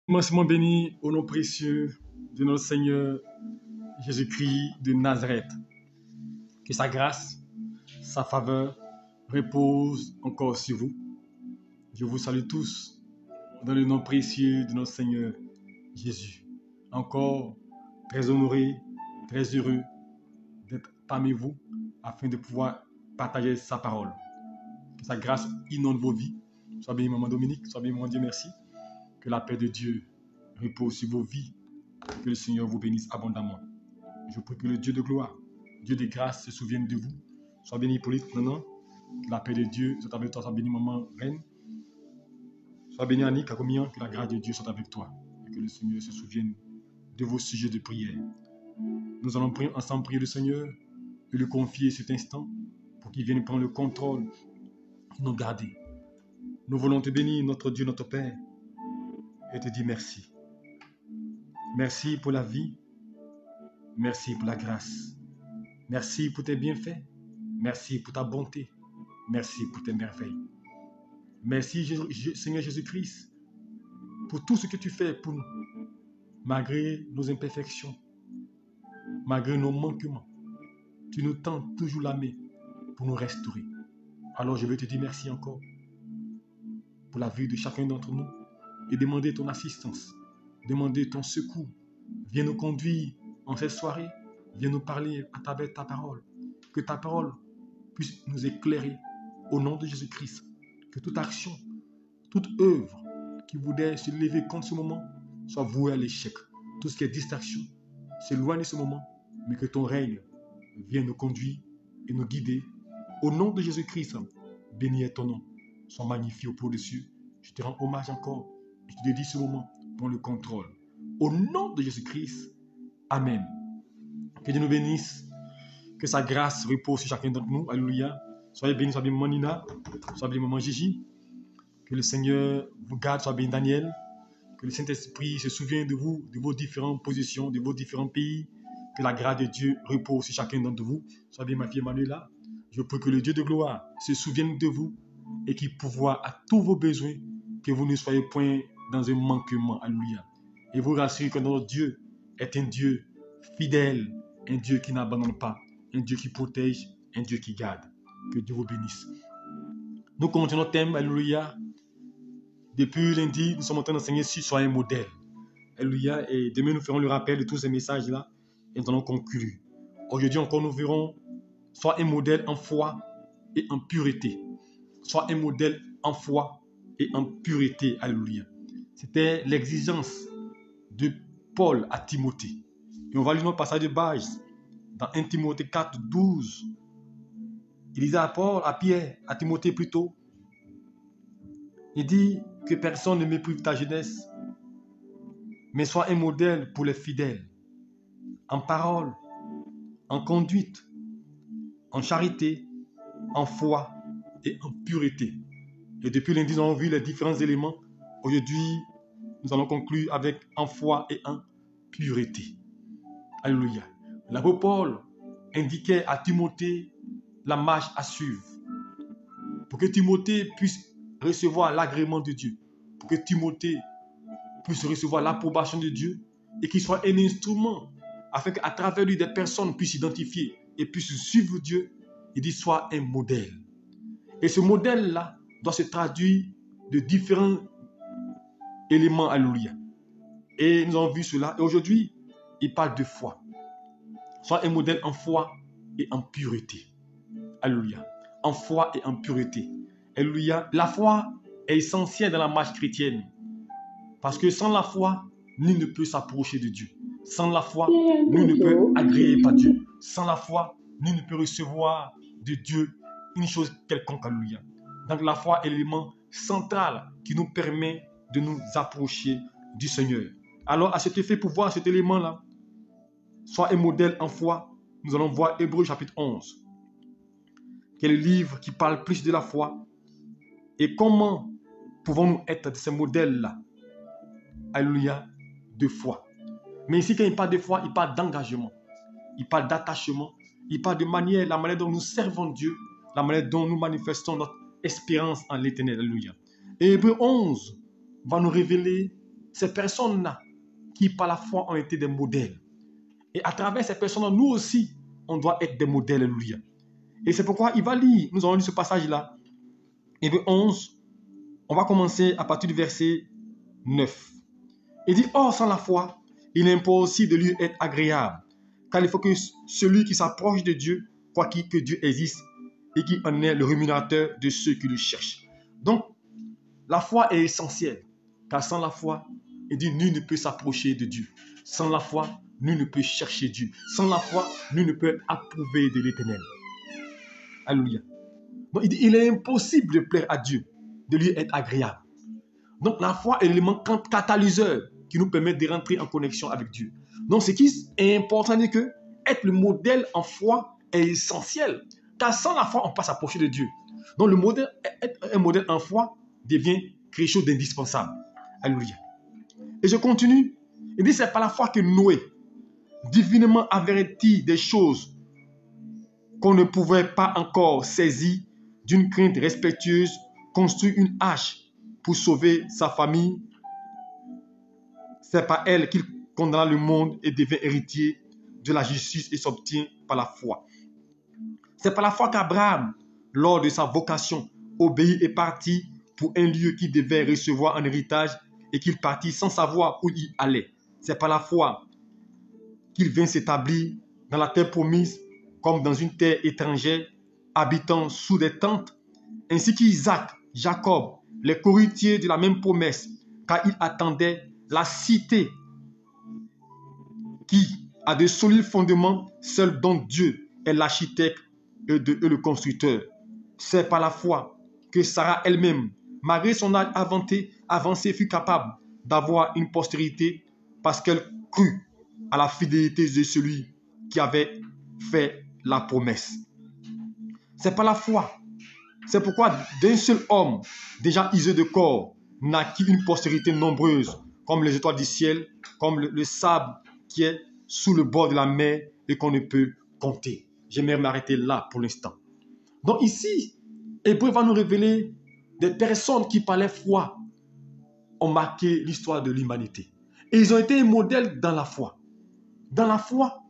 Commencement béni au nom précieux de notre Seigneur Jésus-Christ de Nazareth. Que sa grâce, sa faveur repose encore sur vous. Je vous salue tous dans le nom précieux de notre Seigneur Jésus. Encore très honoré, très heureux d'être parmi vous afin de pouvoir partager sa parole. Que sa grâce inonde vos vies. Sois béni, maman Dominique, sois béni, mon Dieu, merci. Que la paix de Dieu repose sur vos vies. Que le Seigneur vous bénisse abondamment. Je prie que le Dieu de gloire, Dieu de grâce se souvienne de vous. Sois béni, Hippolyte, non. Que la paix de Dieu soit avec toi. Sois béni, maman Reine. Sois béni, Annick, Agomian. Que la grâce de Dieu soit avec toi. Et que le Seigneur se souvienne de vos sujets de prière. Nous allons prier ensemble, prier le Seigneur et lui confier cet instant pour qu'il vienne prendre le contrôle, nous garder. Nous voulons te bénir, notre Dieu, notre Père, et te dire merci. Merci pour la vie. Merci pour la grâce. Merci pour tes bienfaits. Merci pour ta bonté. Merci pour tes merveilles. Merci, Seigneur Jésus-Christ, pour tout ce que tu fais pour nous, malgré nos imperfections, malgré nos manquements. Tu nous tends toujours la main pour nous restaurer. Alors je veux te dire merci encore pour la vie de chacun d'entre nous et demander ton assistance, demander ton secours. Viens nous conduire en cette soirée, viens nous parler à travers ta parole. Que ta parole puisse nous éclairer au nom de Jésus-Christ. Que toute action, toute œuvre qui voudrait se lever contre ce moment soit vouée à l'échec. Tout ce qui est distraction s'éloigne de ce moment, mais que ton règne vienne nous conduire et nous guider. Au nom de Jésus-Christ, béni est ton nom. Sois magnifié au pour des cieux. Je te rends hommage encore. Je te dédie ce moment pour le contrôle. Au nom de Jésus-Christ, Amen. Que Dieu nous bénisse. Que sa grâce repose sur chacun d'entre nous. Alléluia. Soyez bénis, soyez bénis, maman Nina. Soyez bénis, maman Gigi. Que le Seigneur vous garde, soyez bénis, Daniel. Que le Saint-Esprit se souvienne de vous, de vos différentes positions, de vos différents pays. Que la grâce de Dieu repose sur chacun d'entre vous. Soyez bénis, ma fille Emmanuela. Je prie que le Dieu de gloire se souvienne de vous et qu'il pourvoie à tous vos besoins, que vous ne soyez point dans un manquement. Alléluia. Et vous rassurez que notre Dieu est un Dieu fidèle, un Dieu qui n'abandonne pas, un Dieu qui protège, un Dieu qui garde. Que Dieu vous bénisse. Nous continuons notre thème, Alléluia. Depuis lundi, nous sommes en train d'enseigner sur Soyez un modèle. Alléluia. Et demain, nous ferons le rappel de tous ces messages-là et nous allons conclure. Aujourd'hui encore, nous verrons Sois un modèle en foi et en pureté. Sois un modèle en foi et en pureté. Alléluia. C'était l'exigence de Paul à Timothée. Et on va lire notre passage de base dans 1 Timothée 4, 12. Il disait à Paul, à Pierre, à Timothée plutôt, il dit que personne ne méprise ta jeunesse, mais sois un modèle pour les fidèles, en parole, en conduite, en charité, en foi et en pureté. Et depuis lundi, nous avons vu les différents éléments. Aujourd'hui, nous allons conclure avec en foi et en pureté. Alléluia. L'apôtre Paul indiquait à Timothée la marche à suivre. Pour que Timothée puisse recevoir l'agrément de Dieu. Pour que Timothée puisse recevoir l'approbation de Dieu. Et qu'il soit un instrument afin qu'à travers lui, des personnes puissent s'identifier et puissent suivre Dieu. Il dit soit un modèle. Et ce modèle-là doit se traduire de différents éléments. Alléluia. Et nous avons vu cela. Et aujourd'hui, il parle de foi. Soit un modèle en foi et en pureté. Alléluia. En foi et en pureté. Alléluia. La foi est essentielle dans la marche chrétienne. Parce que sans la foi, nul ne peut s'approcher de Dieu. Sans la foi, nul ne peut agréer par Dieu. Sans la foi, nul ne peut recevoir de Dieu une chose quelconque. Alléluia. Donc la foi est l'élément central qui nous permet de nous approcher du Seigneur. Alors à cet effet, pour voir cet élément-là, soit un modèle en foi, nous allons voir Hébreux chapitre 11, qui est le livre qui parle plus de la foi. Et comment pouvons-nous être de ces modèles-là? Alléluia, de foi. Mais ici, quand il parle de foi, il parle d'engagement. Il parle d'attachement. Il parle de la manière dont nous servons Dieu, la manière dont nous manifestons notre espérance en l'éternel. Alléluia. Et Hébreux 11 va nous révéler ces personnes-là qui par la foi ont été des modèles. Et à travers ces personnes-là, nous aussi, on doit être des modèles, alléluia. Et c'est pourquoi il va lire, nous allons lire ce passage-là, Hébreux 11, on va commencer à partir du verset 9. Il dit, or sans la foi, il est impossible de lui être agréable, car il faut que celui qui s'approche de Dieu croit que Dieu existe et qu'il en est le rémunérateur de ceux qui le cherchent. Donc, la foi est essentielle, car sans la foi, il dit, nul ne peut s'approcher de Dieu. Sans la foi, nul ne peut chercher Dieu. Sans la foi, nul ne peut approuver de l'Éternel. Alléluia. Donc, il dit, il est impossible de plaire à Dieu, de lui être agréable. Donc, la foi est l'élément catalyseur qui nous permet de rentrer en connexion avec Dieu. Donc, ce qui est important, c'est que être le modèle en foi est essentiel. Car sans la foi, on passe à s'approcher de Dieu. Donc, le modèle, être un modèle en foi devient quelque chose d'indispensable. Alléluia. Et je continue. Il dit, c'est par la foi que Noé, divinement averti des choses qu'on ne pouvait pas encore saisir, d'une crainte respectueuse, construit une arche pour sauver sa famille. C'est par elle qu'il condamna le monde et devint héritier de la justice et s'obtient par la foi. C'est par la foi qu'Abraham, lors de sa vocation, obéit et partit pour un lieu qu'il devait recevoir en héritage et qu'il partit sans savoir où il allait. C'est par la foi qu'il vint s'établir dans la terre promise comme dans une terre étrangère, habitant sous des tentes, ainsi qu'Isaac, Jacob, les cohéritiers de la même promesse, car il attendait la cité qui a de solides fondements, seul dont Dieu est l'architecte et le constructeur. C'est par la foi que Sarah elle-même, malgré son âge avancé, fut capable d'avoir une postérité parce qu'elle crut à la fidélité de celui qui avait fait la promesse. C'est par la foi. C'est pourquoi d'un seul homme, déjà usé de corps, naquit une postérité nombreuse, comme les étoiles du ciel, comme le sable qui est sous le bord de la mer et qu'on ne peut compter. J'aimerais m'arrêter là pour l'instant. Donc ici, Hébreu va nous révéler des personnes qui par la foi ont marqué l'histoire de l'humanité. Et ils ont été un modèle dans la foi. Dans la foi,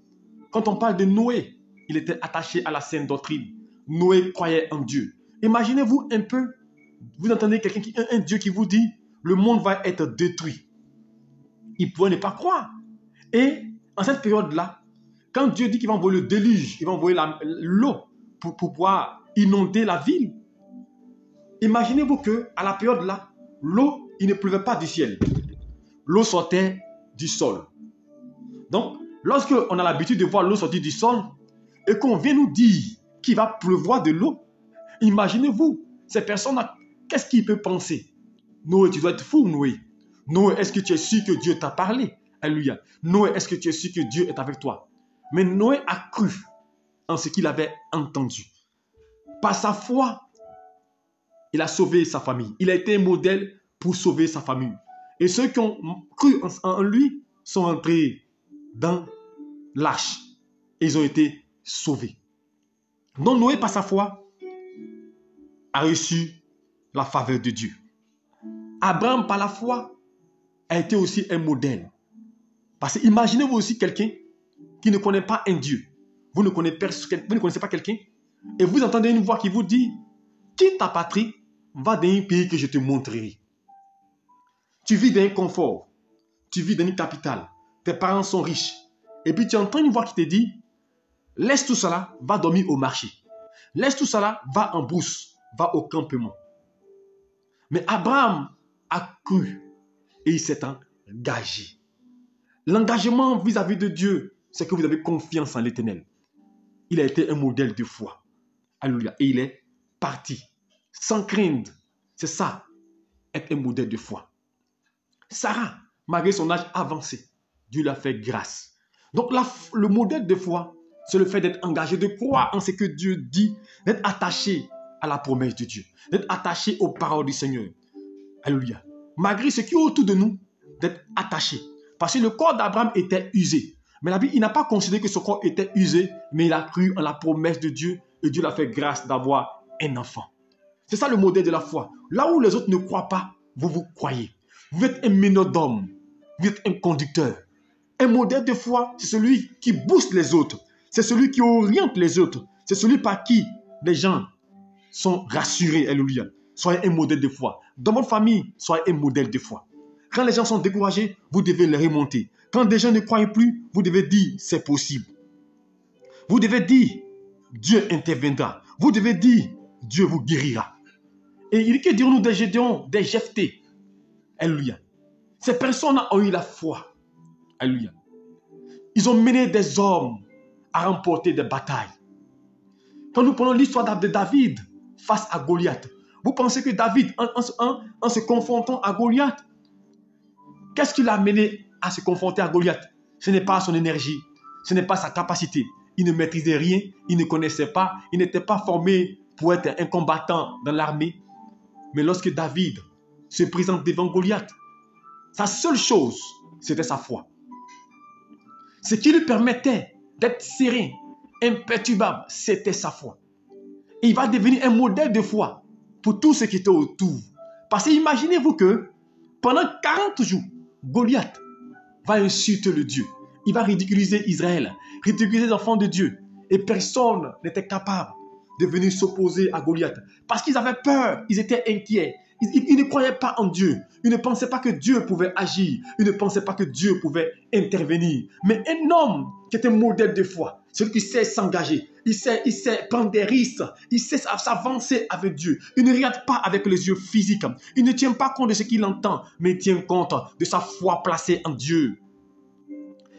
quand on parle de Noé, il était attaché à la saine doctrine. Noé croyait en Dieu. Imaginez-vous un peu, vous entendez un Dieu qui vous dit, le monde va être détruit. Il pouvait ne pas croire. Et en cette période-là, quand Dieu dit qu'il va envoyer le déluge, il va envoyer l'eau pour pouvoir inonder la ville. Imaginez-vous qu'à la période-là, l'eau, il ne pleuvait pas du ciel. L'eau sortait du sol. Donc, lorsque on a l'habitude de voir l'eau sortir du sol et qu'on vient nous dire qu'il va pleuvoir de l'eau, imaginez-vous, ces personnes-là, qu'est-ce qu'ils peuvent penser? Noé, tu dois être fou, Noé. Noé, est-ce que tu es sûr que Dieu t'a parlé? Alléluia. Noé, est-ce que tu es sûr que Dieu est avec toi? Mais Noé a cru en ce qu'il avait entendu. Par sa foi, il a sauvé sa famille. Il a été un modèle pour sauver sa famille. Et ceux qui ont cru en lui sont entrés dans l'arche. Et ils ont été sauvés. Donc Noé, par sa foi, a reçu la faveur de Dieu. Abraham, par la foi, a été aussi un modèle. Parce que imaginez-vous aussi quelqu'un qui ne connaît pas un Dieu. Vous ne connaissez pas quelqu'un et vous entendez une voix qui vous dit « Quitte ta patrie, va dans un pays que je te montrerai. » Tu vis dans un confort, tu vis dans une capitale, tes parents sont riches. Et puis tu entends une voix qui te dit « Laisse tout cela, va dormir au marché. Laisse tout cela, va en brousse, va au campement. » Mais Abraham a cru et il s'est engagé. L'engagement vis-à-vis de Dieu, c'est que vous avez confiance en l'Éternel. Il a été un modèle de foi. Alléluia. Et il est parti sans crainte. C'est ça, être un modèle de foi. Sarah, malgré son âge avancé, Dieu lui a fait grâce. Donc le modèle de foi, c'est le fait d'être engagé, de croire en ce que Dieu dit, d'être attaché à la promesse de Dieu, d'être attaché aux paroles du Seigneur. Alléluia. Malgré ce qui est autour de nous, d'être attaché. Parce que le corps d'Abraham était usé. Mais la Bible, il n'a pas considéré que son corps était usé, mais il a cru en la promesse de Dieu et Dieu l'a fait grâce d'avoir un enfant. C'est ça le modèle de la foi. Là où les autres ne croient pas, vous croyez. Vous êtes un meneur d'homme. vous êtes un conducteur. Un modèle de foi, c'est celui qui booste les autres. C'est celui qui oriente les autres. C'est celui par qui les gens sont rassurés. Alléluia. Soyez un modèle de foi. Dans votre famille, soyez un modèle de foi. Quand les gens sont découragés, vous devez les remonter. Quand des gens ne croient plus, vous devez dire c'est possible. Vous devez dire Dieu interviendra. Vous devez dire Dieu vous guérira. Et il dit que dirons-nous des Gédéons, des Jephthé. Alléluia. Ces personnes ont eu la foi. Alléluia. Ils ont mené des hommes à remporter des batailles. Quand nous prenons l'histoire de David face à Goliath, vous pensez que David, en se confrontant à Goliath, qu'est-ce qui l'a amené à se confronter à Goliath? Ce n'est pas son énergie, ce n'est pas sa capacité. Il ne maîtrisait rien, il ne connaissait pas, il n'était pas formé pour être un combattant dans l'armée. Mais lorsque David se présente devant Goliath, sa seule chose, c'était sa foi. Ce qui lui permettait d'être serein, imperturbable, c'était sa foi. Et il va devenir un modèle de foi pour tous ceux qui étaient autour. Parce que imaginez-vous que pendant 40 jours, Goliath va insulter le Dieu. Il va ridiculiser Israël, ridiculiser les enfants de Dieu. Et personne n'était capable de venir s'opposer à Goliath. Parce qu'ils avaient peur, ils étaient inquiets. Ils ne croyaient pas en Dieu. Ils ne pensaient pas que Dieu pouvait agir. Ils ne pensaient pas que Dieu pouvait intervenir. Mais un homme qui était un modèle de foi, celui qui sait s'engager, il sait prendre des risques, il sait s'avancer avec Dieu. Il ne regarde pas avec les yeux physiques. Il ne tient pas compte de ce qu'il entend, mais il tient compte de sa foi placée en Dieu.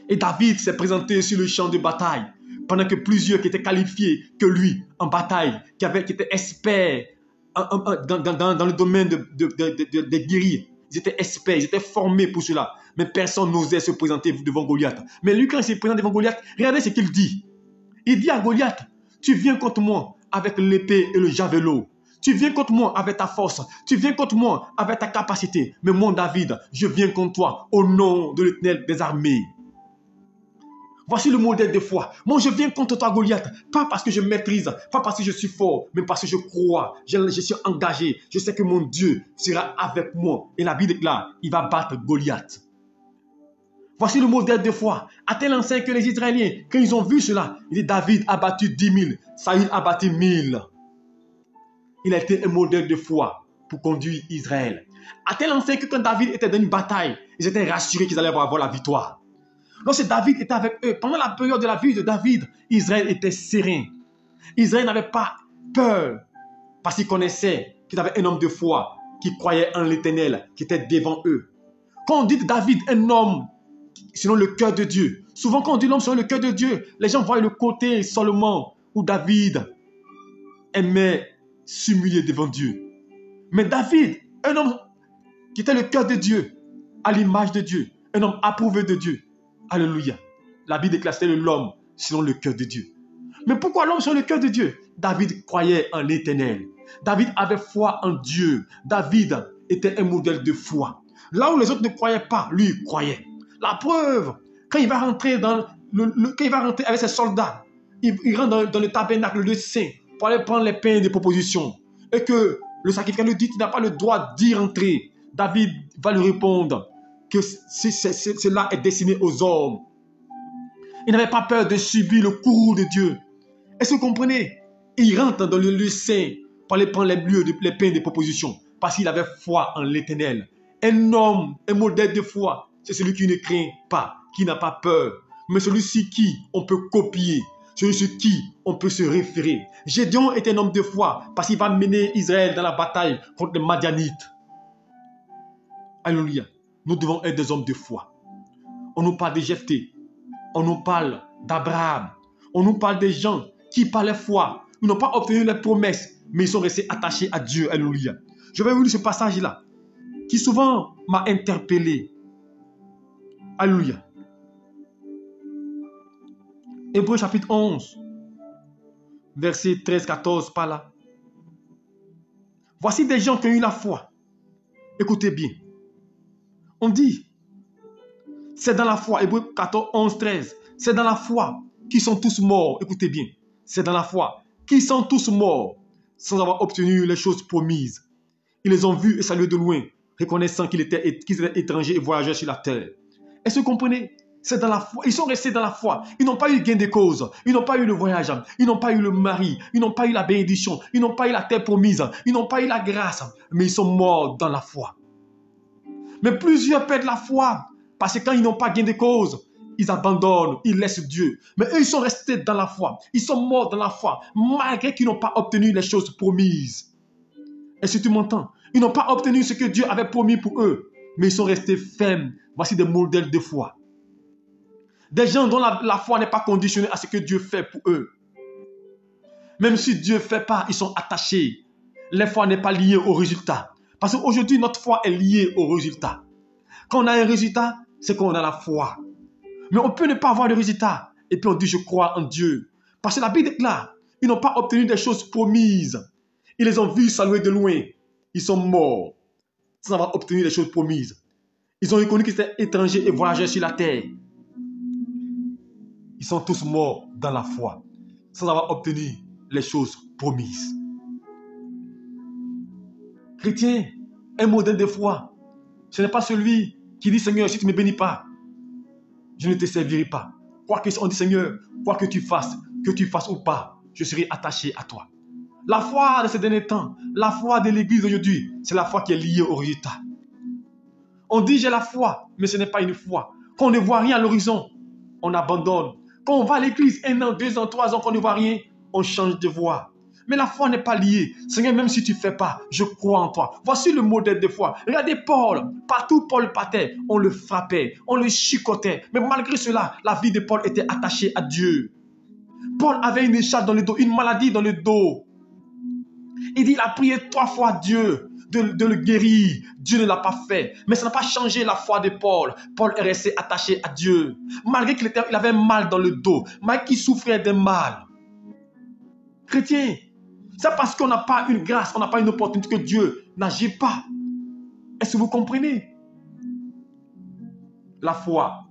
Et David s'est présenté sur le champ de bataille, pendant que plusieurs qui étaient qualifiés que lui en bataille, qui étaient experts dans le domaine des guerriers. Ils étaient experts, ils étaient formés pour cela. Mais personne n'osait se présenter devant Goliath. Mais lui, quand il se présente devant Goliath, regardez ce qu'il dit. Il dit à Goliath, tu viens contre moi avec l'épée et le javelot. Tu viens contre moi avec ta force. Tu viens contre moi avec ta capacité. Mais moi, David, je viens contre toi au nom de l'Éternel des armées. Voici le modèle de foi. Moi, je viens contre toi, Goliath. Pas parce que je maîtrise, pas parce que je suis fort, mais parce que je crois. Je suis engagé. Je sais que mon Dieu sera avec moi. Et la Bible déclare, il va battre Goliath. Voici le modèle de foi. À tel enseigne que les Israéliens, quand ils ont vu cela, il dit David a battu 10 000, Saül a battu 1000. Il a été un modèle de foi pour conduire Israël. À tel enseigne que quand David était dans une bataille, ils étaient rassurés qu'ils allaient avoir la victoire. Lorsque David était avec eux, pendant la période de la vie de David, Israël était serein. Israël n'avait pas peur parce qu'il connaissait qu'il avait un homme de foi qui croyait en l'Éternel, qui était devant eux. Quand on dit de David, un homme selon le cœur de Dieu, souvent quand on dit l'homme selon le cœur de Dieu, les gens voient le côté seulement où David aimait s'humilier devant Dieu. Mais David, un homme qui était le cœur de Dieu, à l'image de Dieu, un homme approuvé de Dieu. Alléluia. La Bible déclare c'était l'homme selon le cœur de Dieu. Mais pourquoi l'homme selon le cœur de Dieu? David croyait en l'Éternel. David avait foi en Dieu. David était un modèle de foi. Là où les autres ne croyaient pas, lui il croyait. La preuve, quand il va rentrer, quand il va rentrer avec ses soldats, il rentre dans le tabernacle de saint pour aller prendre les pains de proposition. Et que le sacrificateur lui dit qu'il n'a pas le droit d'y rentrer. David va lui répondre que cela est destiné aux hommes. Il n'avait pas peur de subir le courroux de Dieu. Est-ce que vous comprenez? Il rentre dans le lieu saint pour aller prendre les pains de proposition parce qu'il avait foi en l'Éternel. Un homme, un modèle de foi, c'est celui qui ne craint pas, qui n'a pas peur, mais celui-ci qui on peut copier, celui-ci qui on peut se référer. Gédéon est un homme de foi parce qu'il va mener Israël dans la bataille contre les Madianites. Alléluia. Nous devons être des hommes de foi. On nous parle de Jephthé. On nous parle d'Abraham. On nous parle des gens qui, par la foi, n'ont pas obtenu les promesses, mais ils sont restés attachés à Dieu. Alléluia. Je vais vous lire ce passage-là, qui souvent m'a interpellé. Alléluia. Hébreux chapitre 11, verset 13-14, par là. Voici des gens qui ont eu la foi. Écoutez bien. On dit, c'est dans la foi, Hébreux 14, 11, 13, c'est dans la foi qu'ils sont tous morts. Écoutez bien, c'est dans la foi qu'ils sont tous morts sans avoir obtenu les choses promises. Ils les ont vus et salués de loin, reconnaissant qu'ils étaient étrangers et voyageurs sur la terre. Est-ce que vous comprenez? C'est dans la foi. Ils sont restés dans la foi. Ils n'ont pas eu gain de cause. Ils n'ont pas eu le voyage. Ils n'ont pas eu le mari. Ils n'ont pas eu la bénédiction. Ils n'ont pas eu la terre promise. Ils n'ont pas eu la grâce. Mais ils sont morts dans la foi. Mais plusieurs perdent la foi. Parce que quand ils n'ont pas gain de cause, ils abandonnent, ils laissent Dieu. Mais eux, ils sont restés dans la foi. Ils sont morts dans la foi, malgré qu'ils n'ont pas obtenu les choses promises. Est-ce que tu m'entends? Ils n'ont pas obtenu ce que Dieu avait promis pour eux. Mais ils sont restés fermes. Voici des modèles de foi. Des gens dont la foi n'est pas conditionnée à ce que Dieu fait pour eux. Même si Dieu ne fait pas, ils sont attachés. La foi n'est pas liée au résultat. Parce qu'aujourd'hui, notre foi est liée au résultat. Quand on a un résultat, c'est qu'on a la foi. Mais on peut ne pas avoir de résultat. Et puis on dit, je crois en Dieu. Parce que la Bible déclare, ils n'ont pas obtenu des choses promises. Ils les ont vus saluer de loin. Ils sont morts sans avoir obtenu les choses promises. Ils ont reconnu qu'ils étaient étrangers et voyageurs sur la terre. Ils sont tous morts dans la foi, sans avoir obtenu les choses promises. Chrétien, un modèle de foi, ce n'est pas celui qui dit, Seigneur, si tu ne me bénis pas, je ne te servirai pas. Quoi que on dit, Seigneur, quoi que tu fasses ou pas, je serai attaché à toi. La foi de ces derniers temps, la foi de l'Église d'aujourd'hui, c'est la foi qui est liée au résultat. On dit, j'ai la foi, mais ce n'est pas une foi. Quand on ne voit rien à l'horizon, on abandonne. Quand on va à l'église 1 an, 2 ans, 3 ans, qu'on ne voit rien, on change de voie. Mais la foi n'est pas liée. Seigneur, même si tu ne fais pas, je crois en toi. Voici le modèle de foi. Regardez Paul. Partout Paul partait, on le frappait, on le chicotait. Mais malgré cela, la vie de Paul était attachée à Dieu. Paul avait une écharpe dans le dos, une maladie dans le dos. Il dit, il a prié 3 fois Dieu de le guérir. Dieu ne l'a pas fait. Mais ça n'a pas changé la foi de Paul. Paul est resté attaché à Dieu. Malgré qu'il avait mal dans le dos. Malgré qu'il souffrait de mal. Chrétien, c'est parce qu'on n'a pas une grâce, on n'a pas une opportunité que Dieu n'agit pas. Est-ce que vous comprenez? La foi,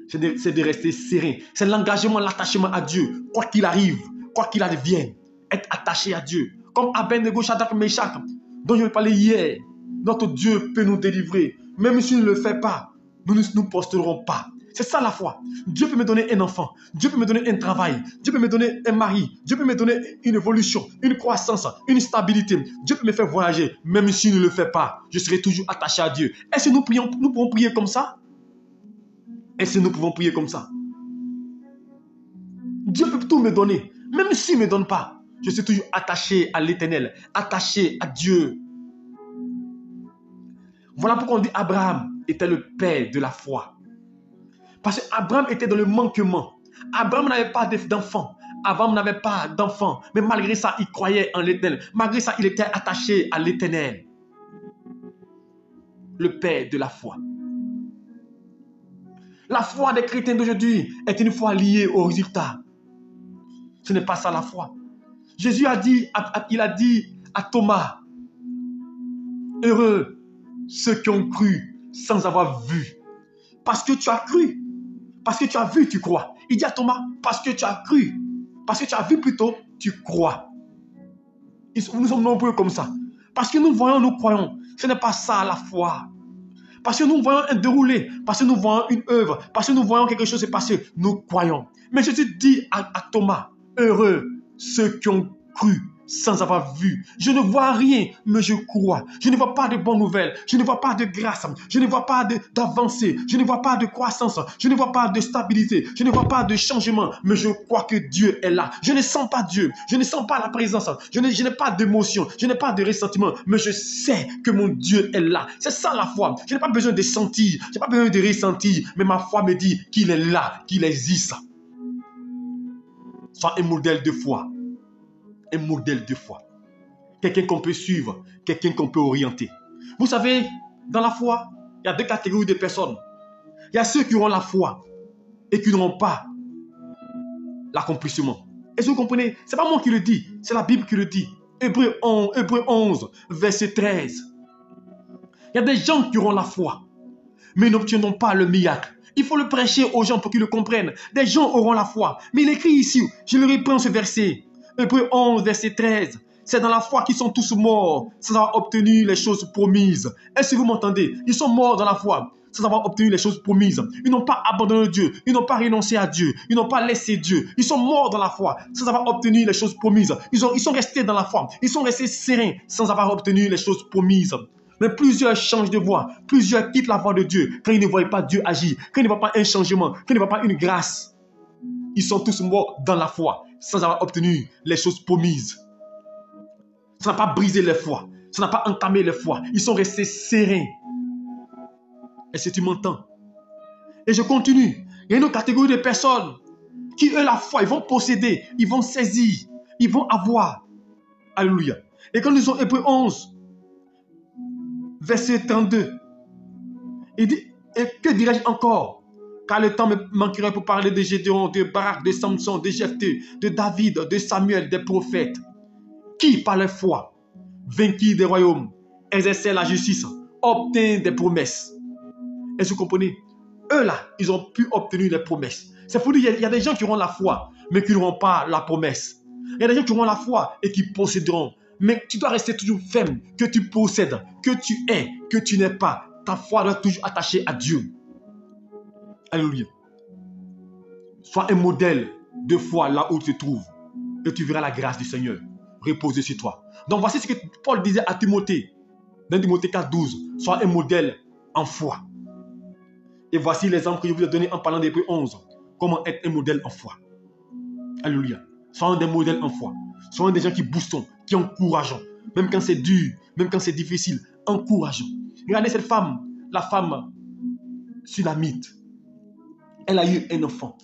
c'est de rester serein. C'est l'engagement, l'attachement à Dieu. Quoi qu'il arrive, quoi qu'il advienne. Être attaché à Dieu. Comme Abednego, Shadrach, Meshach, dont je vais parler hier. Notre Dieu peut nous délivrer. Même s'il ne le fait pas, nous ne nous posterons pas. C'est ça la foi. Dieu peut me donner un enfant. Dieu peut me donner un travail. Dieu peut me donner un mari. Dieu peut me donner une évolution, une croissance, une stabilité. Dieu peut me faire voyager. Même s'il ne le fait pas, je serai toujours attaché à Dieu. Est-ce que nous pouvons prier comme ça? Est-ce que nous pouvons prier comme ça? Dieu peut tout me donner. Même s'il ne me donne pas, je suis toujours attaché à l'Éternel, attaché à Dieu. Voilà pourquoi on dit Abraham était le père de la foi. Parce qu'Abraham était dans le manquement. Abraham n'avait pas d'enfant. Abraham n'avait pas d'enfant. Mais malgré ça, il croyait en l'Éternel. Malgré ça, il était attaché à l'Éternel. Le père de la foi. La foi des chrétiens d'aujourd'hui est une foi liée au résultat. Ce n'est pas ça la foi. Jésus a dit à Thomas, heureux ceux qui ont cru sans avoir vu. Parce que tu as cru. Parce que tu as vu, tu crois. Il dit à Thomas, parce que tu as cru. Parce que tu as vu plutôt, tu crois. Nous sommes nombreux comme ça. Parce que nous voyons, nous croyons. Ce n'est pas ça la foi. Parce que nous voyons un déroulé. Parce que nous voyons une œuvre. Parce que nous voyons quelque chose se passer. Nous croyons. Mais Jésus dit à Thomas, heureux ceux qui ont cru sans avoir vu. Je ne vois rien, mais je crois. Je ne vois pas de bonnes nouvelles. Je ne vois pas de grâce. Je ne vois pas d'avancée. Je ne vois pas de croissance. Je ne vois pas de stabilité. Je ne vois pas de changement. Mais je crois que Dieu est là. Je ne sens pas Dieu. Je ne sens pas la présence. Je n'ai pas d'émotion. Je n'ai pas de ressentiment. Mais je sais que mon Dieu est là. C'est ça la foi. Je n'ai pas besoin de sentir. Je n'ai pas besoin de ressentir. Mais ma foi me dit qu'il est là, qu'il existe. Sois un modèle de foi. Un modèle de foi. Quelqu'un qu'on peut suivre, quelqu'un qu'on peut orienter. Vous savez, dans la foi, il y a 2 catégories de personnes. Il y a ceux qui auront la foi et qui n'auront pas l'accomplissement. Est-ce que vous comprenez? Ce n'est pas moi qui le dis, c'est la Bible qui le dit. Hébreux 11, verset 13. Il y a des gens qui auront la foi, mais n'obtiendront pas le miracle. Il faut le prêcher aux gens pour qu'ils le comprennent. Des gens auront la foi. Mais il écrit ici, je le reprends ce verset. Hébreux 11, verset 13. C'est dans la foi qu'ils sont tous morts sans avoir obtenu les choses promises. Est-ce que vous m'entendez? Ils sont morts dans la foi. sans avoir obtenu les choses promises. Ils n'ont pas abandonné Dieu. Ils n'ont pas renoncé à Dieu. Ils n'ont pas laissé Dieu. Ils sont morts dans la foi sans avoir obtenu les choses promises. Ils sont restés dans la foi. Ils sont restés sereins sans avoir obtenu les choses promises. Mais plusieurs changent de voie. Plusieurs quittent la voie de Dieu quand ils ne voient pas Dieu agir, quand ils ne voient pas un changement, quand ils ne voient pas une grâce. Ils sont tous morts dans la foi sans avoir obtenu les choses promises. Ça n'a pas brisé leur foi. Ça n'a pas entamé leur foi. Ils sont restés sereins. Est-ce que tu m'entends? Et je continue. Il y a une autre catégorie de personnes qui, eux, la foi, ils vont posséder, ils vont saisir, ils vont avoir. Alléluia. Et quand nous sommes Hébreux 11, verset 32, il dit, et que dirais-je encore? Car le temps me manquerait pour parler de Gédéon, de Barak, de Samson, de Jephthé, de David, de Samuel, des prophètes, qui, par leur foi, vainquirent des royaumes, exerçaient la justice, obtinrent des promesses. Est-ce que vous comprenez? Eux là, ils ont pu obtenir les promesses. C'est pour dire qu'il y a des gens qui auront la foi, mais qui n'auront pas la promesse. Il y a des gens qui auront la foi et qui posséderont. Mais tu dois rester toujours ferme, que tu possèdes, que tu es, que tu n'es pas. Ta foi doit être toujours attachée à Dieu. Alléluia. Sois un modèle de foi là où tu te trouves. Et tu verras la grâce du Seigneur reposer sur toi. Donc voici ce que Paul disait à Timothée. Dans Timothée 4,12. Sois un modèle en foi. Et voici l'exemple que je vous ai donné en parlant d'Hébreux 11. Comment être un modèle en foi. Alléluia. Soyons des modèles en foi. Soyons des gens qui boostons, qui encourageons. Même quand c'est dur, même quand c'est difficile, encourageons. Regardez cette femme, la femme sunamite. Elle a eu un enfant.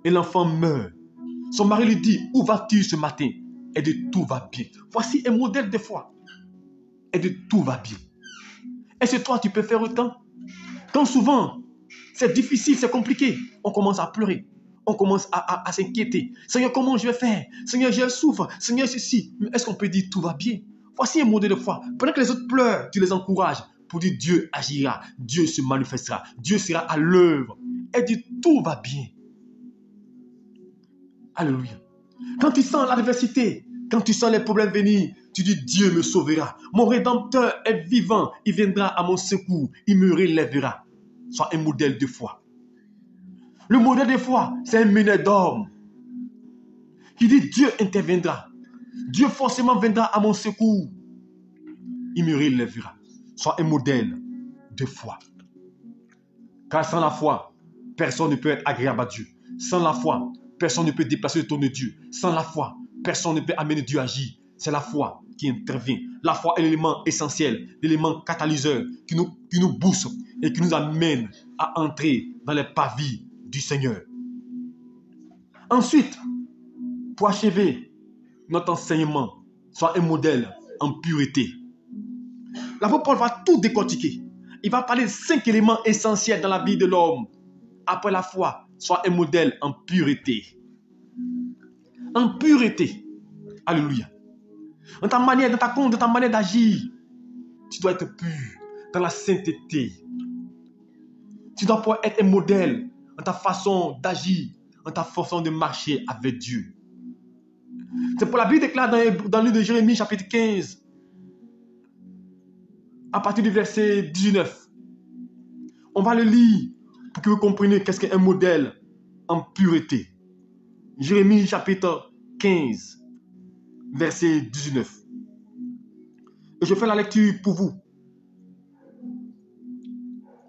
Et l'enfant meurt. Son mari lui dit, où vas-tu ce matin? Et dit, tout va bien. Voici un modèle de foi. Et dit, tout va bien. Est-ce que toi, tu peux faire autant? Quand souvent, c'est difficile, c'est compliqué, on commence à pleurer. On commence à s'inquiéter. Seigneur, comment je vais faire? Seigneur, je souffre. Seigneur, ceci. Mais est-ce qu'on peut dire tout va bien? Voici un modèle de foi. Pendant que les autres pleurent, tu les encourages pour dire Dieu agira, Dieu se manifestera, Dieu sera à l'œuvre. Et dit tout va bien. Alléluia. Quand tu sens l'adversité, quand tu sens les problèmes venir, tu dis Dieu me sauvera. Mon Rédempteur est vivant. Il viendra à mon secours. Il me relèvera. Sois un modèle de foi. Le modèle de foi, c'est un meneur d'hommes qui dit Dieu interviendra. Dieu forcément viendra à mon secours. Il me relèvera. Sois un modèle de foi. Car sans la foi, personne ne peut être agréable à Dieu. Sans la foi, personne ne peut déplacer le trône de Dieu. Sans la foi, personne ne peut amener Dieu à agir. C'est la foi qui intervient. La foi est l'élément essentiel, l'élément catalyseur qui nous booste et qui nous amène à entrer dans les pavis du Seigneur. Ensuite, pour achever notre enseignement, sois un modèle en pureté. L'apôtre Paul va tout décortiquer. Il va parler de 5 éléments essentiels dans la vie de l'homme. Après la foi, sois un modèle en pureté. En pureté. Alléluia. Dans ta manière, dans ta conduite, dans ta manière d'agir, tu dois être pur dans la sainteté. Tu dois pouvoir être un modèle dans ta façon d'agir, dans ta façon de marcher avec Dieu. C'est pour la Bible déclare dans le livre de Jérémie, chapitre 15, à partir du verset 19. On va le lire pour que vous compreniez qu'est-ce qu'est un modèle en pureté. Jérémie, chapitre 15, verset 19. Et je fais la lecture pour vous.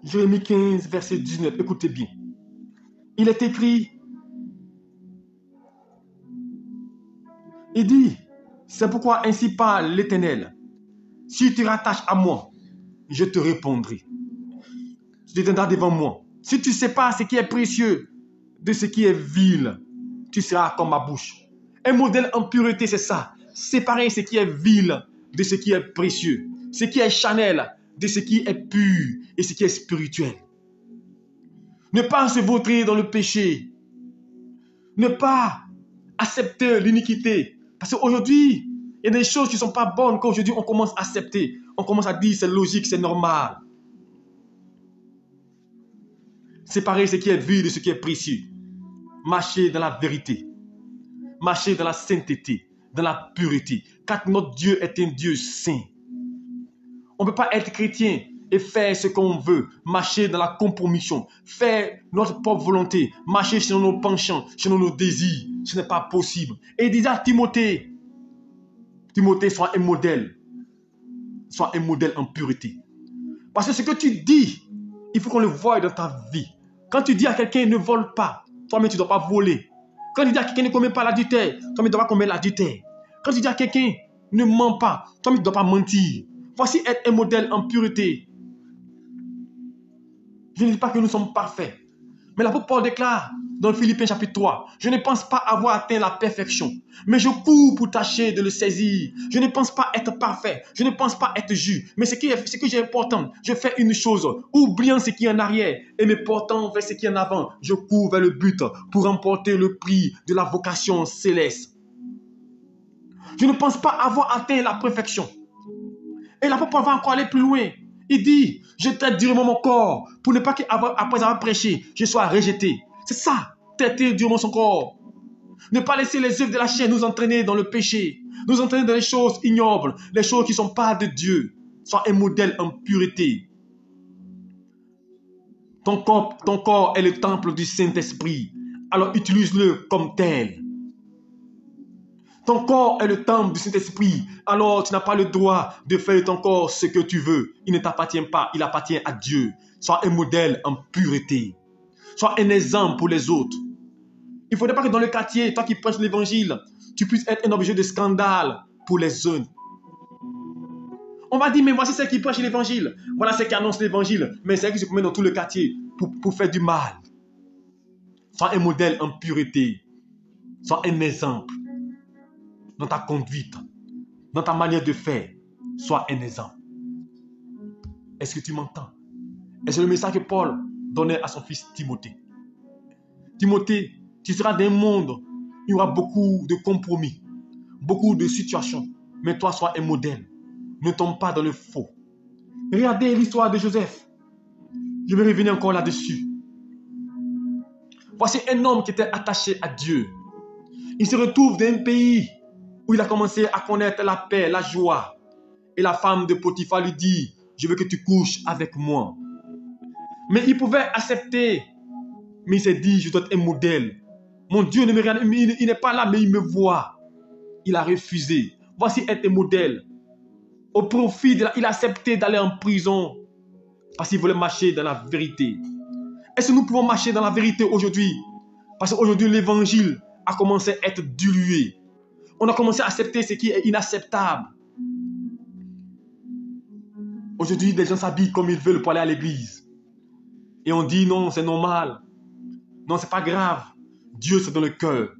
Jérémie 15, verset 19. Écoutez bien. Il est écrit, il dit, c'est pourquoi ainsi parle l'Éternel. Si tu rattaches à moi, je te répondrai. Tu te tiendras devant moi. Si tu sépares ce qui est précieux de ce qui est vil, tu seras comme ma bouche. Un modèle en pureté, c'est ça. Séparer ce qui est vil de ce qui est précieux. Ce qui est charnel de ce qui est pur et ce qui est spirituel. Ne pas se vautrer dans le péché. Ne pas accepter l'iniquité. Parce qu'aujourd'hui, il y a des choses qui ne sont pas bonnes qu'aujourd'hui on commence à accepter. On commence à dire c'est logique, c'est normal. Séparer ce qui est vil de ce qui est précieux. Marcher dans la vérité. Marcher dans la sainteté, dans la pureté. Car notre Dieu est un Dieu saint. On ne peut pas être chrétien et faire ce qu'on veut, marcher dans la compromission, faire notre propre volonté, marcher selon nos penchants, selon nos désirs, ce n'est pas possible. Et il disait à Timothée, Timothée, sois un modèle en pureté. Parce que ce que tu dis, il faut qu'on le voie dans ta vie. Quand tu dis à quelqu'un ne vole pas, toi-même tu ne dois pas voler. Quand tu dis à quelqu'un ne commets pas l'adultère, toi-même tu ne dois pas commettre l'adultère. Quand tu dis à quelqu'un ne mens pas, toi-même tu ne dois pas mentir. Voici être un modèle en pureté. Je ne dis pas que nous sommes parfaits. Mais l'apôtre Paul déclare dans Philippiens chapitre 3, je ne pense pas avoir atteint la perfection, mais je cours pour tâcher de le saisir. Je ne pense pas être parfait, je ne pense pas être juste, mais ce qui est important, je fais une chose, oubliant ce qui est en arrière et me portant vers ce qui est en avant, je cours vers le but pour remporter le prix de la vocation céleste. Je ne pense pas avoir atteint la perfection. Et l'apôtre Paul va encore aller plus loin. Il dit, je traite durement mon corps pour ne pas qu'après avoir prêché, je sois rejeté. C'est ça, traiter durement son corps. Ne pas laisser les œuvres de la chair nous entraîner dans le péché, nous entraîner dans les choses ignobles, les choses qui ne sont pas de Dieu. Sois un modèle en pureté. Ton corps est le temple du Saint-Esprit. Alors utilise-le comme tel. Ton corps est le temple du Saint-Esprit. Alors tu n'as pas le droit de faire de ton corps ce que tu veux. Il ne t'appartient pas, il appartient à Dieu. Sois un modèle en pureté. Sois un exemple pour les autres. Il ne faudrait pas que dans le quartier, toi qui prêches l'évangile, tu puisses être un objet de scandale pour les autres. On va dire, mais voici ceux qui prêchent l'évangile. Voilà ceux qui annoncent l'évangile. Mais c'est ceux qui se promènent dans tout le quartier pour faire du mal. Sois un modèle en pureté. Sois un exemple. Dans ta conduite, dans ta manière de faire, sois un exemple. Est-ce que tu m'entends? Et c'est le message que Paul donnait à son fils Timothée. Timothée, tu seras dans un monde où il y aura beaucoup de compromis, beaucoup de situations. Mais toi, sois un modèle. Ne tombe pas dans le faux. Regardez l'histoire de Joseph. Je vais revenir encore là-dessus. Voici un homme qui était attaché à Dieu. Il se retrouve dans un pays où il a commencé à connaître la paix, la joie. Et la femme de Potiphar lui dit, je veux que tu couches avec moi. Mais il pouvait accepter. Mais il s'est dit, je dois être un modèle. Mon Dieu ne me regarde, il n'est pas là, mais il me voit. Il a refusé. Voici être un modèle. Au profit, il a accepté d'aller en prison parce qu'il voulait marcher dans la vérité. Est-ce que nous pouvons marcher dans la vérité aujourd'hui? Parce qu'aujourd'hui, l'évangile a commencé à être dilué. On a commencé à accepter ce qui est inacceptable. Aujourd'hui, les gens s'habillent comme ils veulent pour aller à l'église. Et on dit non, c'est normal. Non, c'est pas grave. Dieu, c'est dans le cœur.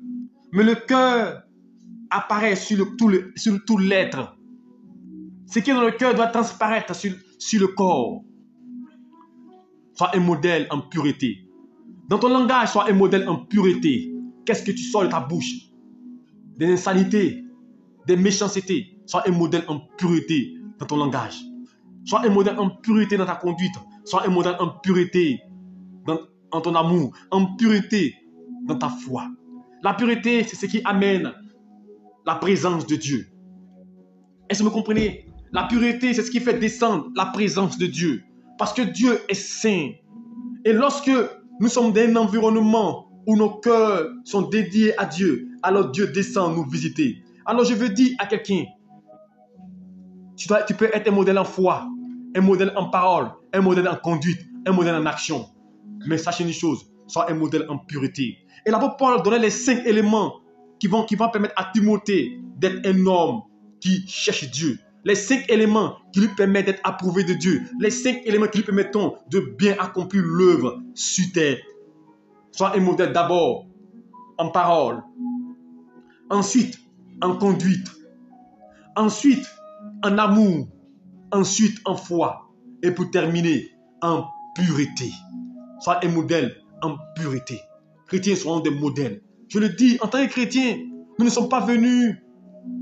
Mais le cœur apparaît sur tout l'être. Ce qui est dans le cœur doit transparaître sur le corps. Sois un modèle en pureté. Dans ton langage, sois un modèle en pureté. Qu'est-ce que tu sors de ta bouche? Des insanités, des méchancetés. Sois un modèle en pureté dans ton langage. Sois un modèle en pureté dans ta conduite. Sois un modèle en pureté dans ton amour. En pureté dans ta foi. La pureté, c'est ce qui amène la présence de Dieu. Est-ce que vous comprenez? La pureté, c'est ce qui fait descendre la présence de Dieu. Parce que Dieu est saint. Et lorsque nous sommes dans un environnement où nos cœurs sont dédiés à Dieu, alors Dieu descend nous visiter. Alors je veux dire à quelqu'un, tu peux être un modèle en foi, un modèle en parole, un modèle en conduite, un modèle en action. Mais sachez une chose, sois un modèle en pureté. Et l'apôtre Paul donnait les 5 éléments qui vont permettre à Timothée d'être un homme qui cherche Dieu. Les 5 éléments qui lui permettent d'être approuvé de Dieu. Les 5 éléments qui lui permettront de bien accomplir l'œuvre sur terre. Sois un modèle d'abord en parole. Ensuite, en conduite. Ensuite, en amour. Ensuite, en foi. Et pour terminer, en pureté. Sois un modèle en pureté. Chrétiens seront des modèles. Je le dis, en tant que chrétiens, nous ne sommes pas venus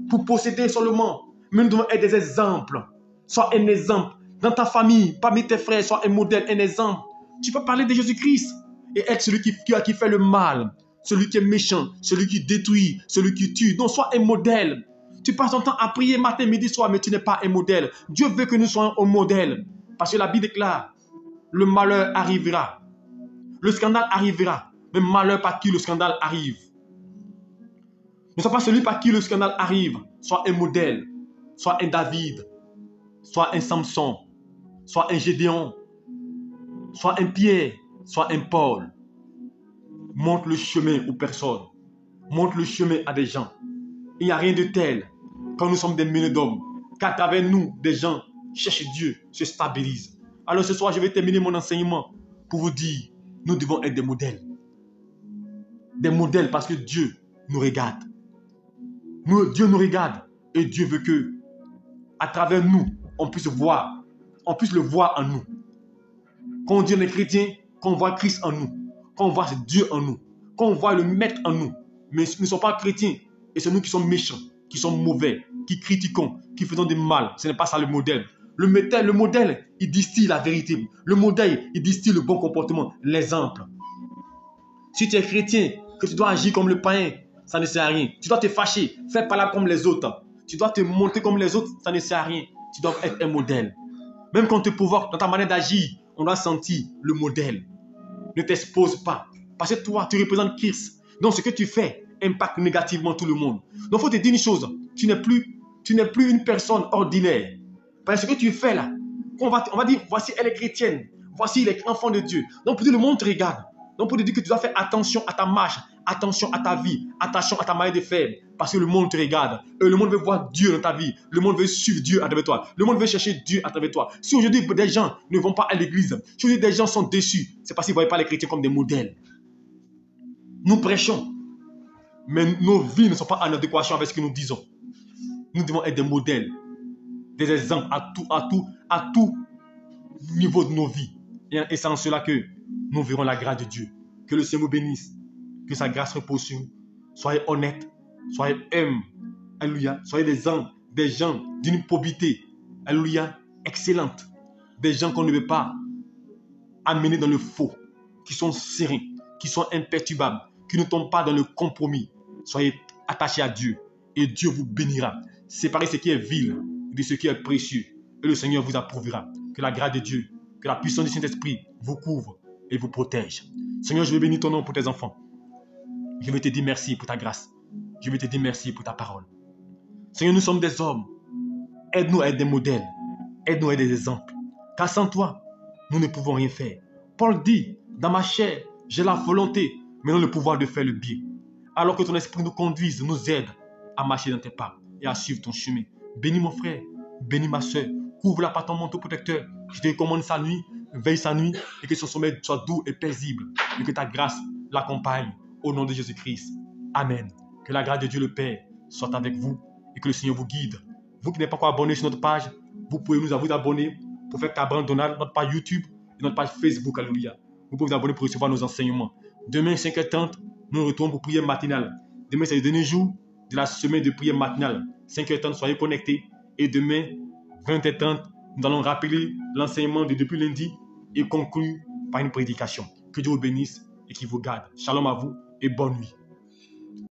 pour posséder seulement, mais nous devons être des exemples. Sois un exemple. Dans ta famille, parmi tes frères, sois un modèle, un exemple. Tu peux parler de Jésus-Christ et être celui qui fait le mal, celui qui est méchant, celui qui détruit, celui qui tue. Donc, sois un modèle. Tu passes ton temps à prier matin, midi, soir, mais tu n'es pas un modèle. Dieu veut que nous soyons un modèle. Parce que la Bible déclare, le malheur arrivera. Le scandale arrivera. Mais malheur par qui le scandale arrive. Ne sois pas celui par qui le scandale arrive. Sois un modèle. Sois un David. Sois un Samson. Sois un Gédéon. Sois un Pierre. Sois un Paul. Montre le chemin aux personnes. Montre le chemin à des gens. Il n'y a rien de tel quand nous sommes des meneurs d'hommes qu'à travers nous, des gens cherchent Dieu, se stabilisent. Alors ce soir, je vais terminer mon enseignement pour vous dire, nous devons être des modèles. Des modèles parce que Dieu nous regarde. Dieu nous regarde et Dieu veut que, à travers nous, on puisse le voir en nous. Quand on dit on est chrétien, qu'on voit Christ en nous, qu'on voit Dieu en nous, qu'on voit le Maître en nous. Mais nous ne sommes pas chrétiens et c'est nous qui sommes méchants, qui sommes mauvais, qui critiquons, qui faisons du mal. Ce n'est pas ça le modèle. Le modèle, il distille la vérité. Le modèle, il distille le bon comportement, l'exemple. Si tu es chrétien, que tu dois agir comme le païen, ça ne sert à rien. Tu dois te fâcher, faire parler comme les autres. Tu dois te montrer comme les autres, ça ne sert à rien. Tu dois être un modèle. Même quand on te provoque dans ta manière d'agir, on doit sentir le modèle. Ne t'expose pas. Parce que toi, tu représentes Christ. Donc ce que tu fais impacte négativement tout le monde. Donc il faut te dire une chose. Tu n'es plus une personne ordinaire. Parce que ce que tu fais là, on va dire, voici elle est chrétienne. Voici il est enfant de Dieu. Donc pour dire le monde te regarde. Donc pour te dire que tu dois faire attention à ta marche, attention à ta vie, attention à ta manière de faire. Parce que le monde te regarde. Et le monde veut voir Dieu dans ta vie. Le monde veut suivre Dieu à travers toi. Le monde veut chercher Dieu à travers toi. Si aujourd'hui des gens ne vont pas à l'église, si aujourd'hui des gens sont déçus, c'est parce qu'ils ne voient pas les chrétiens comme des modèles. Nous prêchons, mais nos vies ne sont pas en adéquation avec ce que nous disons. Nous devons être des modèles, des exemples à tout niveau de nos vies. Et c'est en cela que nous verrons la grâce de Dieu. Que le Seigneur vous bénisse. Que sa grâce repose sur nous. Soyez honnêtes. Soyez humbles. Alléluia. Soyez des gens d'une probité. Alléluia. Excellente. Des gens qu'on ne veut pas amener dans le faux. Qui sont sereins. Qui sont imperturbables. Qui ne tombent pas dans le compromis. Soyez attachés à Dieu. Et Dieu vous bénira. Séparez ce qui est vil de ce qui est précieux. Et le Seigneur vous approuvera. Que la grâce de Dieu, que la puissance du Saint-Esprit vous couvre et vous protège. Seigneur, je vais bénir ton nom pour tes enfants. Je vais te dire merci pour ta grâce. Je vais te dire merci pour ta parole. Seigneur, nous sommes des hommes. Aide-nous à être des modèles. Aide-nous à être des exemples. Car sans toi, nous ne pouvons rien faire. Paul dit, dans ma chair, j'ai la volonté, mais non le pouvoir de faire le bien. Alors que ton esprit nous conduise, nous aide à marcher dans tes pas et à suivre ton chemin. Bénis mon frère, bénis ma soeur, couvre-la par ton manteau protecteur. Je te recommande sa nuit, veille sa nuit et que son sommeil soit doux et paisible et que ta grâce l'accompagne au nom de Jésus-Christ. Amen. Que la grâce de Dieu le Père soit avec vous et que le Seigneur vous guide. Vous qui n'êtes pas encore abonné sur notre page, vous pouvez vous abonner pour faire Cabran Donald, notre page YouTube et notre page Facebook. Alléluia. Vous pouvez vous abonner pour recevoir nos enseignements. Demain, 5h30, nous nous retrouvons pour prière matinale. Demain, c'est le dernier jour de la semaine de prière matinale. 5h30, soyez connectés. Et demain, 20h30, nous allons rappeler l'enseignement de depuis lundi et conclure par une prédication. Que Dieu vous bénisse et qu'il vous garde. Shalom à vous et bonne nuit.